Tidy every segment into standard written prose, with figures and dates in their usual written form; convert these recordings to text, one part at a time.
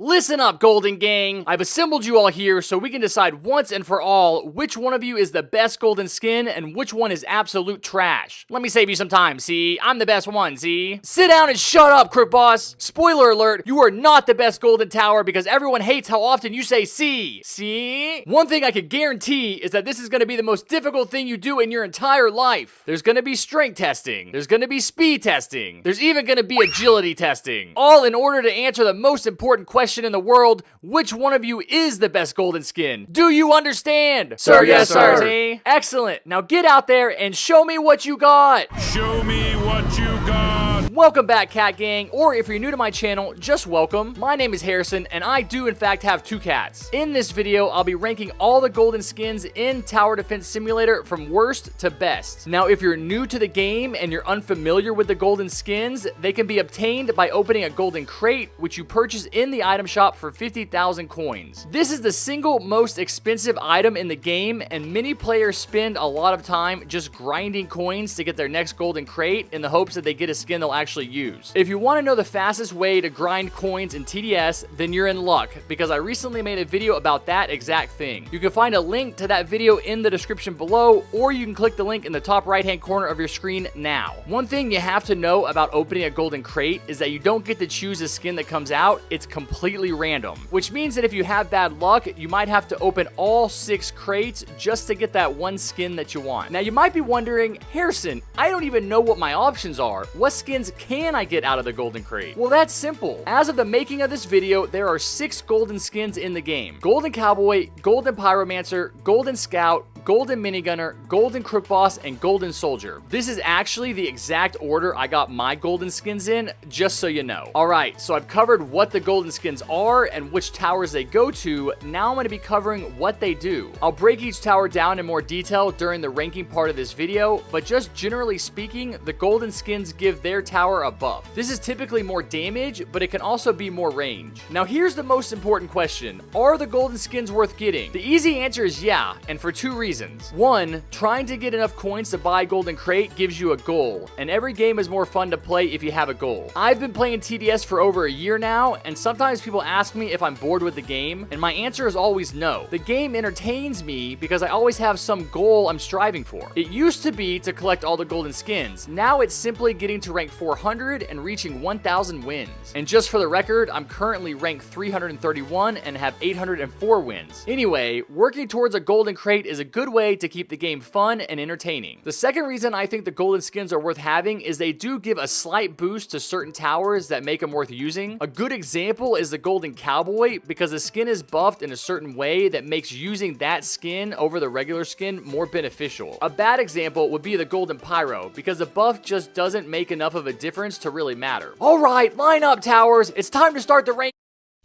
Listen up, Golden Gang. I've assembled you all here so we can decide once and for all which one of you is the best golden skin and which one is absolute trash. Let me save you some time, see? I'm the best one, see? Sit down and shut up, Crook Boss. Spoiler alert, you are not the best golden tower because everyone hates how often you say see. See? One thing I can guarantee is that this is going to be the most difficult thing you do in your entire life. There's going to be strength testing. There's going to be speed testing. There's even going to be agility testing. All in order to answer the most important question in the world: which one of you is the best golden skin? Do you understand? Sir, yes, sir. See? Excellent. Now get out there and show me what you got. Show me what you got. Welcome back, Cat Gang, or if you're new to my channel, just welcome. My name is Harrison, and I do in fact have two cats. In this video, I'll be ranking all the golden skins in Tower Defense Simulator from worst to best. Now, if you're new to the game and you're unfamiliar with the golden skins, they can be obtained by opening a golden crate, which you purchase in the item shop for 50,000 coins. This is the single most expensive item in the game, and many players spend a lot of time just grinding coins to get their next golden crate in the hopes that they get a skin they'll actually use. If you want to know the fastest way to grind coins in TDS, then you're in luck, because I recently made a video about that exact thing. You can find a link to that video in the description below, or you can click the link in the top right hand corner of your screen now. One thing you have to know about opening a golden crate is that you don't get to choose a skin that comes out. It's completely random, which means that if you have bad luck, you might have to open all 6 crates just to get that one skin that you want. Now, you might be wondering, Harrison, I don't even know what my options are. What skins can I get out of the golden crate? Well, that's simple. As of the making of this video, there are 6 golden skins in the game: Golden Cowboy, Golden Pyromancer, Golden Scout, Golden Minigunner, Golden Crook Boss, and Golden Soldier. This is actually the exact order I got my golden skins in, just so you know. Alright, so I've covered what the golden skins are and which towers they go to. Now I'm going to be covering what they do. I'll break each tower down in more detail during the ranking part of this video, but just generally speaking, the golden skins give their tower a buff. This is typically more damage, but it can also be more range. Now here's the most important question: are the golden skins worth getting? The easy answer is yeah, and for 2 reasons. One, trying to get enough coins to buy golden crate gives you a goal, and every game is more fun to play if you have a goal. I've been playing TDS for over a year now, and sometimes people ask me if I'm bored with the game, and my answer is always no. The game entertains me because I always have some goal I'm striving for. It used to be to collect all the golden skins. Now it's simply getting to rank 400 and reaching 1,000 wins. And just for the record, I'm currently ranked 331 and have 804 wins. Anyway, working towards a golden crate is a good way to keep the game fun and entertaining. The second reason I think the golden skins are worth having is they do give a slight boost to certain towers that make them worth using. A good example is the Golden Cowboy, because the skin is buffed in a certain way that makes using that skin over the regular skin more beneficial. A bad example would be the Golden Pyro, because the buff just doesn't make enough of a difference to really matter. Alright, line up, towers. It's time to start the rank.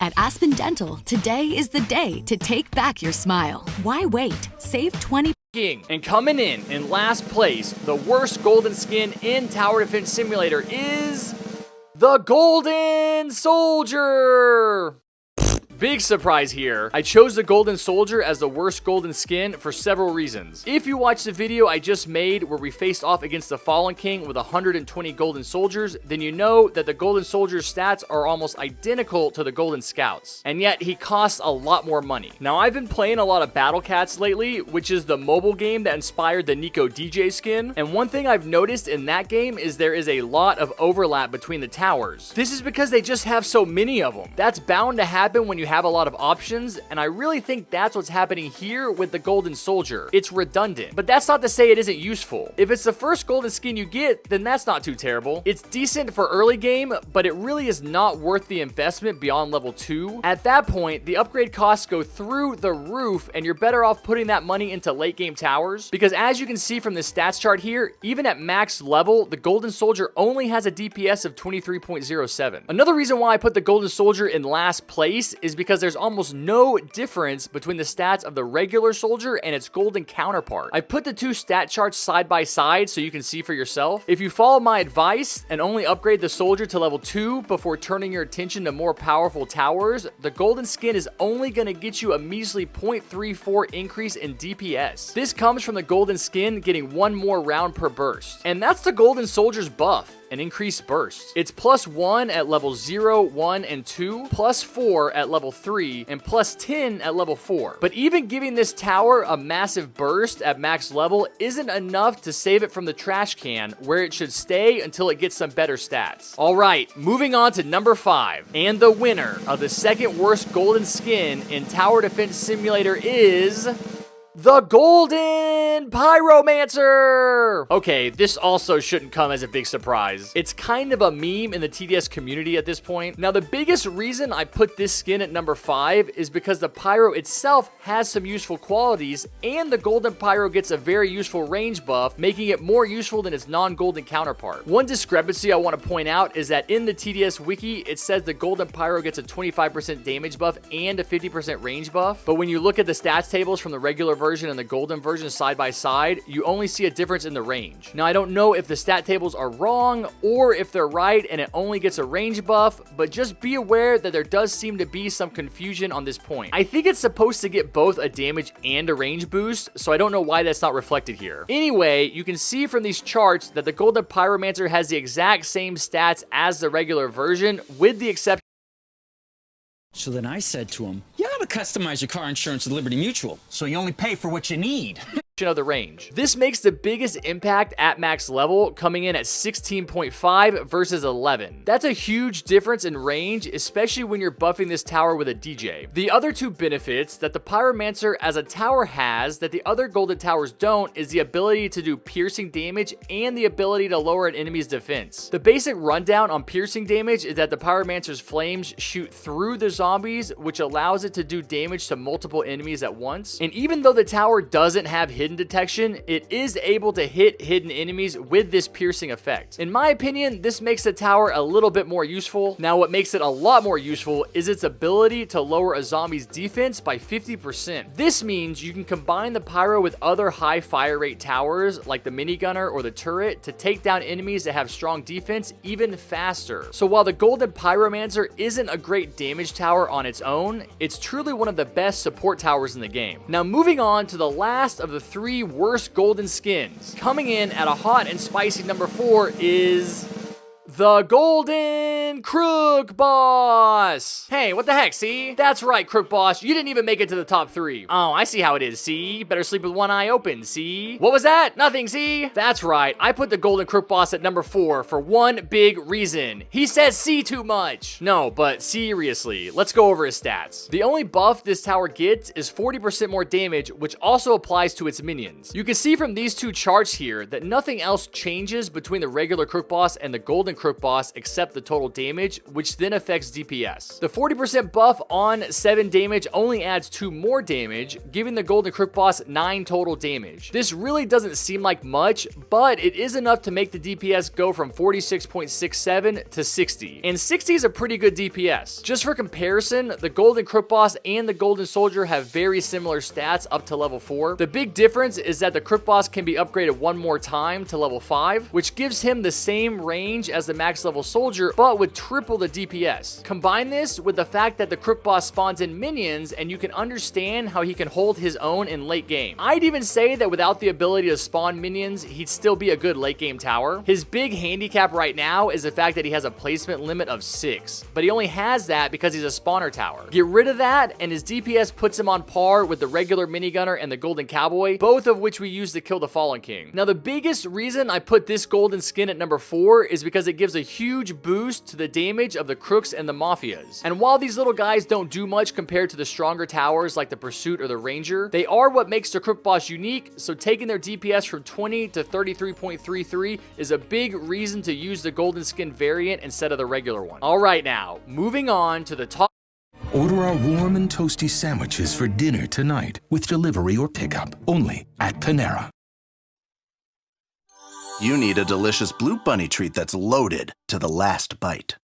At Aspen Dental, today is the day to take back your smile. Why wait? Save 20%. And coming in last place, the worst golden skin in Tower Defense Simulator is the Golden Soldier. Big surprise here. I chose the Golden Soldier as the worst golden skin for several reasons. If you watched the video I just made where we faced off against the Fallen King with 120 golden soldiers, then you know that the Golden Soldier's stats are almost identical to the Golden Scouts, and yet he costs a lot more money. Now, I've been playing a lot of Battle Cats lately, which is the mobile game that inspired the Nico DJ skin, and one thing I've noticed in that game is there is a lot of overlap between the towers. This is because they just have so many of them. That's bound to happen when you have a lot of options, and I really think that's what's happening here with the Golden Soldier. It's redundant, but that's not to say it isn't useful. If it's the first golden skin you get, then that's not too terrible. It's decent for early game, but it really is not worth the investment beyond level 2. At that point, the upgrade costs go through the roof, and you're better off putting that money into late game towers, because as you can see from the stats chart here, even at max level, the Golden Soldier only has a DPS of 23.07. Another reason why I put the Golden Soldier in last place is because there's almost no difference between the stats of the regular soldier and its golden counterpart. I put the 2 stat charts side by side so you can see for yourself. If you follow my advice and only upgrade the soldier to level 2 before turning your attention to more powerful towers, the golden skin is only going to get you a measly 0.34 increase in DPS. This comes from the golden skin getting 1 more round per burst. And that's the Golden Soldier's buff. and increased burst. It's +1 at level 0, 1, and 2, +4 at level 3, and +10 at level 4. But even giving this tower a massive burst at max level isn't enough to save it from the trash can, where it should stay until it gets some better stats. Alright, moving on to number 5. And the winner of the second worst golden skin in Tower Defense Simulator is the Golden Pyromancer! Okay, this also shouldn't come as a big surprise. It's kind of a meme in the TDS community at this point. Now, the biggest reason I put this skin at number 5 is because the Pyro itself has some useful qualities, and the Golden Pyro gets a very useful range buff, making it more useful than its non-golden counterpart. One discrepancy I want to point out is that in the TDS wiki, it says the Golden Pyro gets a 25% damage buff and a 50% range buff, but when you look at the stats tables from the regular version and the golden version side by side, you only see a difference in the range. Now, I don't know if the stat tables are wrong or if they're right and it only gets a range buff, but just be aware that there does seem to be some confusion on this point. I think it's supposed to get both a damage and a range boost, so I don't know why that's not reflected here. Anyway, you can see from these charts that the Golden Pyromancer has the exact same stats as the regular version, with the exception. So then I said to him, you ought to customize your car insurance with Liberty Mutual, so you only pay for what you need. Of the range. This makes the biggest impact at max level, coming in at 16.5 versus 11. That's a huge difference in range, especially when you're buffing this tower with a DJ. The other two benefits that the Pyromancer as a tower has that the other golden towers don't is the ability to do piercing damage and the ability to lower an enemy's defense. The basic rundown on piercing damage is that the Pyromancer's flames shoot through the zombies, which allows it to do damage to multiple enemies at once. And even though the tower doesn't have hidden detection, it is able to hit hidden enemies with this piercing effect. In my opinion, this makes the tower a little bit more useful. Now, what makes it a lot more useful is its ability to lower a zombie's defense by 50%. This means you can combine the Pyro with other high fire rate towers like the minigunner or the turret to take down enemies that have strong defense even faster. So while the Golden Pyromancer isn't a great damage tower on its own, it's truly one of the best support towers in the game. Now, moving on to the last of the 3 worst golden skins. Coming in at a hot and spicy number 4 is the Golden Crook Boss. Hey, what the heck, see? That's right, Crook Boss, you didn't even make it to the top 3. Oh, I see how it is, see? Better sleep with one eye open, see? What was that? Nothing, see? That's right, I put the Golden Crook Boss at number 4 for one big reason. He says see too much. No, but seriously, let's go over his stats. The only buff this tower gets is 40% more damage, which also applies to its minions. You can see from these two charts here that nothing else changes between the regular Crook Boss and the Golden Crook Boss except the total damage, which then affects DPS. The 40% buff on 7 damage only adds 2 more damage, giving the Golden Crook Boss 9 total damage. This really doesn't seem like much, but it is enough to make the DPS go from 46.67 to 60. And 60 is a pretty good DPS. Just for comparison, the Golden Crook Boss and the Golden Soldier have very similar stats up to level 4. The big difference is that the Crook Boss can be upgraded one more time to level 5, which gives him the same range as the max level soldier, but with triple the DPS. Combine this with the fact that the Crook Boss spawns in minions, and you can understand how he can hold his own in late game. I'd even say that without the ability to spawn minions, he'd still be a good late game tower. His big handicap right now is the fact that he has a placement limit of 6, but he only has that because he's a spawner tower. Get rid of that, and his DPS puts him on par with the regular minigunner and the Golden Cowboy, both of which we use to kill the Fallen King. Now, the biggest reason I put this golden skin at number 4 is because it gives a huge boost to the damage of the Crooks and the Mafias. And while these little guys don't do much compared to the stronger towers like the Pursuit or the Ranger, they are what makes the Crook Boss unique, so taking their DPS from 20 to 33.33 is a big reason to use the golden skin variant instead of the regular one. Alright, now, moving on to the top. Order our warm and toasty sandwiches for dinner tonight with delivery or pickup only at Panera. You need a delicious Blue Bunny treat that's loaded to the last bite.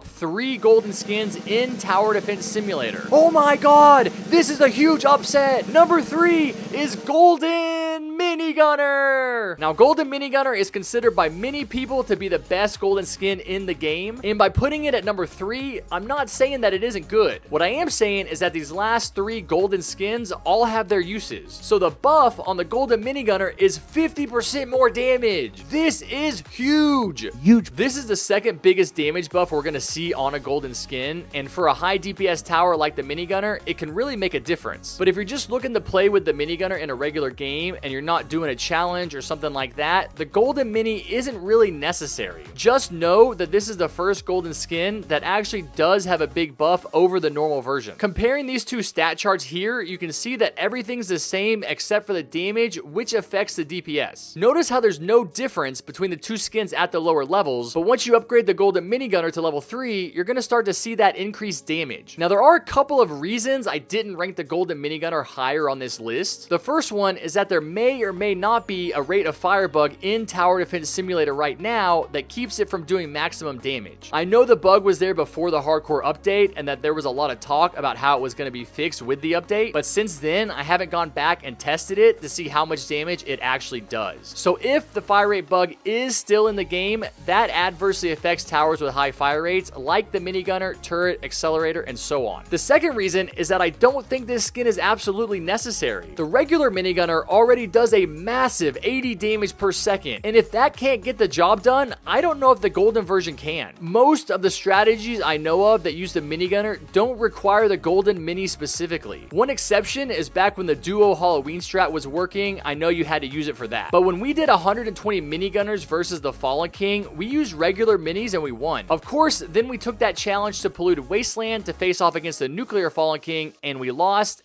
3 golden skins in Tower Defense Simulator. Oh my god, this is a huge upset. Number 3 is Golden Minigunner. Now, Golden Minigunner is considered by many people to be the best golden skin in the game, and by putting it at number 3, I'm not saying that it isn't good. What I am saying is that these last 3 golden skins all have their uses. So the buff on the Golden Minigunner is 50% more damage. This is huge. This is the second biggest damage buff we're going to see on a golden skin, and for a high DPS tower like the Minigunner, it can really make a difference. But if you're just looking to play with the Minigunner in a regular game and you're not doing a challenge or something like that, the Golden Mini isn't really necessary. Just know that this is the first golden skin that actually does have a big buff over the normal version. Comparing these two stat charts here, you can see that everything's the same except for the damage, which affects the DPS. Notice how there's no difference between the two skins at the lower levels, but once you upgrade the Golden Minigunner to level 3, you're going to start to see that increased damage. Now, there are a couple of reasons I didn't rank the Golden Minigunner higher on this list. The first one is that there may or may not be a rate of fire bug in Tower Defense Simulator right now that keeps it from doing maximum damage. I know the bug was there before the hardcore update and that there was a lot of talk about how it was going to be fixed with the update, but since then I haven't gone back and tested it to see how much damage it actually does. So if the fire rate bug is still in the game, that adversely affects towers with high fire rates like the Minigunner, turret, accelerator, and so on. The second reason is that I don't think this skin is absolutely necessary. The regular Minigunner already does a massive 80 damage per second, and if that can't get the job done, I don't know if the golden version can. Most of the strategies I know of that use the Minigunner don't require the Golden Mini specifically. One exception is back when the Duo Halloween strat was working, I know you had to use it for that. But when we did 120 Minigunners versus the Fallen King, we used regular minis and we won. Of course, then we took that challenge to Polluted Wasteland to face off against the Nuclear Fallen King, and we lost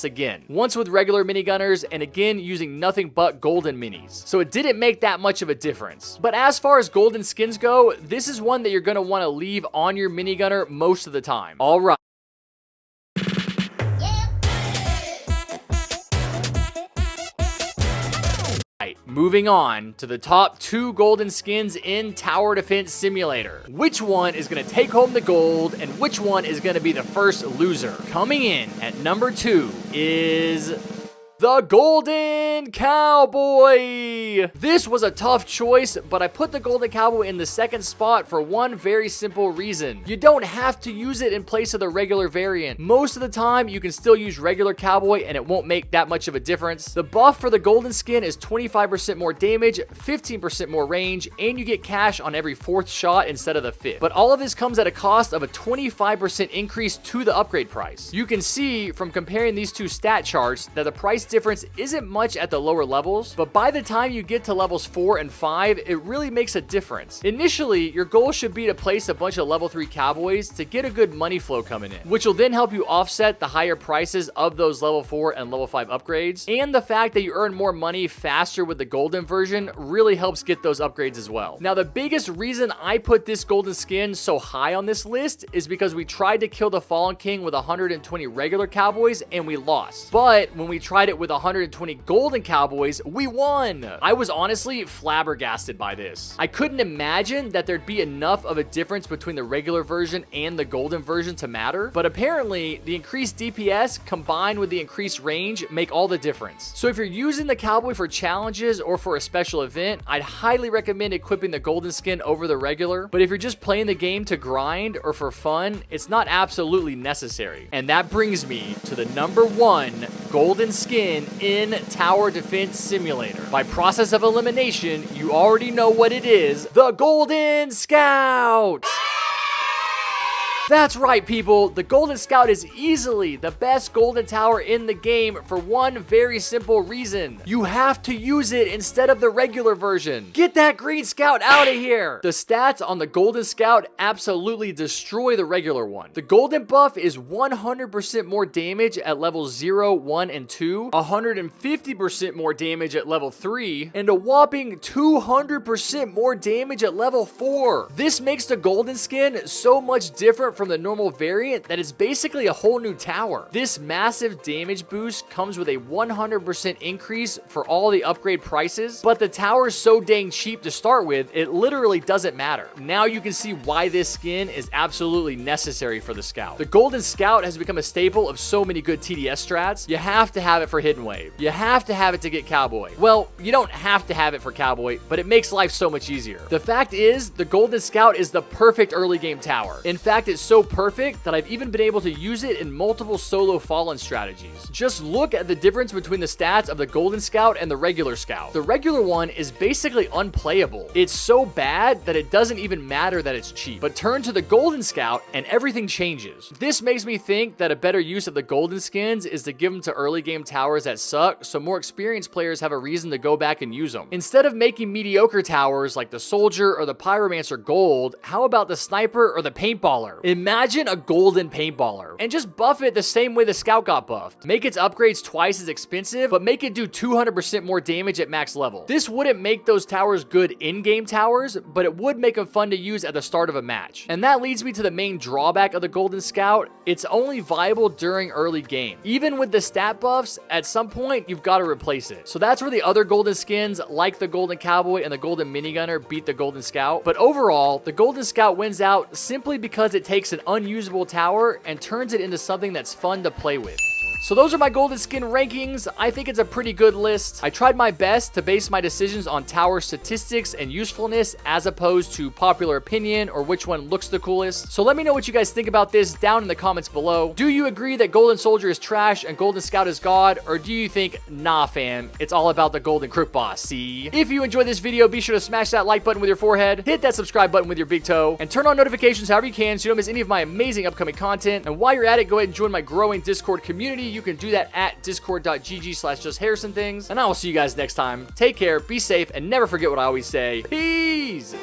again. Once with regular Minigunners, and again using nothing but golden minis. So it didn't make that much of a difference. But as far as golden skins go, this is one that you're going to want to leave on your Minigunner most of the time. Alright. Moving on to the top 2 golden skins in Tower Defense Simulator. Which one is going to take home the gold and which one is going to be the first loser? Coming in at number 2 is the Golden Cowboy. This was a tough choice, but I put the Golden Cowboy in the second spot for one very simple reason. You don't have to use it in place of the regular variant. Most of the time, you can still use regular Cowboy and it won't make that much of a difference. The buff for the golden skin is 25% more damage, 15% more range, and you get cash on every 4th shot instead of the 5th. But all of this comes at a cost of a 25% increase to the upgrade price. You can see from comparing these two stat charts that the price difference isn't much at the lower levels, but by the time you get to levels 4 and 5, it really makes a difference. Initially, your goal should be to place a bunch of level 3 cowboys to get a good money flow coming in, which will then help you offset the higher prices of those level 4 and level 5 upgrades, and the fact that you earn more money faster with the golden version really helps get those upgrades as well. Now, the biggest reason I put this golden skin so high on this list is because we tried to kill the Fallen King with 120 regular cowboys and we lost, but when we tried it with 120 golden cowboys, we won. I was honestly flabbergasted by this. I couldn't imagine that there'd be enough of a difference between the regular version and the golden version to matter, but apparently the increased DPS combined with the increased range make all the difference. So if you're using the cowboy for challenges or for a special event, I'd highly recommend equipping the golden skin over the regular, but if you're just playing the game to grind or for fun, it's not absolutely necessary. And that brings me to the number 1 golden skin in Tower Defense Simulator. By process of elimination, you already know what it is: the Golden Scout! That's right, people. The Golden Scout is easily the best golden tower in the game for one very simple reason. You have to use it instead of the regular version. Get that green scout out of here. The stats on the Golden Scout absolutely destroy the regular one. The golden buff is 100% more damage at levels 0, 1, and 2, 150% more damage at level 3, and a whopping 200% more damage at level 4. This makes the golden skin so much different from the normal variant that is basically a whole new tower. This massive damage boost comes with a 100% increase for all the upgrade prices, but the tower is so dang cheap to start with, it literally doesn't matter. Now you can see why this skin is absolutely necessary for the Scout. The Golden Scout has become a staple of so many good TDS strats. You have to have it for Hidden Wave. You have to have it to get Cowboy. Well, you don't have to have it for Cowboy, but it makes life so much easier. The fact is, the Golden Scout is the perfect early game tower. In fact, it's so perfect that I've even been able to use it in multiple solo Fallen strategies. Just look at the difference between the stats of the Golden Scout and the regular Scout. The regular one is basically unplayable. It's so bad that it doesn't even matter that it's cheap. But turn to the Golden Scout and everything changes. This makes me think that a better use of the golden skins is to give them to early game towers that suck, so more experienced players have a reason to go back and use them. Instead of making mediocre towers like the Soldier or the Pyromancer gold, how about the Sniper or the Paintballer? Imagine a golden Paintballer and just buff it the same way the Scout got buffed. Make its upgrades twice as expensive, but make it do 200% more damage at max level. This wouldn't make those towers good in-game towers, but it would make them fun to use at the start of a match. And that leads me to the main drawback of the Golden Scout. It's only viable during early game. Even with the stat buffs, at some point, you've got to replace it. So that's where the other golden skins, like the Golden Cowboy and the Golden Minigunner, beat the Golden Scout. But overall, the Golden Scout wins out simply because it takes an unusable tower and turns it into something that's fun to play with. So those are my golden skin rankings. I think it's a pretty good list. I tried my best to base my decisions on tower statistics and usefulness as opposed to popular opinion or which one looks the coolest. So let me know what you guys think about this down in the comments below. Do you agree that Golden Soldier is trash and Golden Scout is God? Or do you think, nah fam, it's all about the Golden Crook Boss, see? If you enjoyed this video, be sure to smash that like button with your forehead, hit that subscribe button with your big toe, and turn on notifications however you can so you don't miss any of my amazing upcoming content. And while you're at it, go ahead and join my growing Discord community. You can do that at discord.gg/justhharrisonthings. And I will see you guys next time. Take care, be safe, and never forget what I always say. Peace!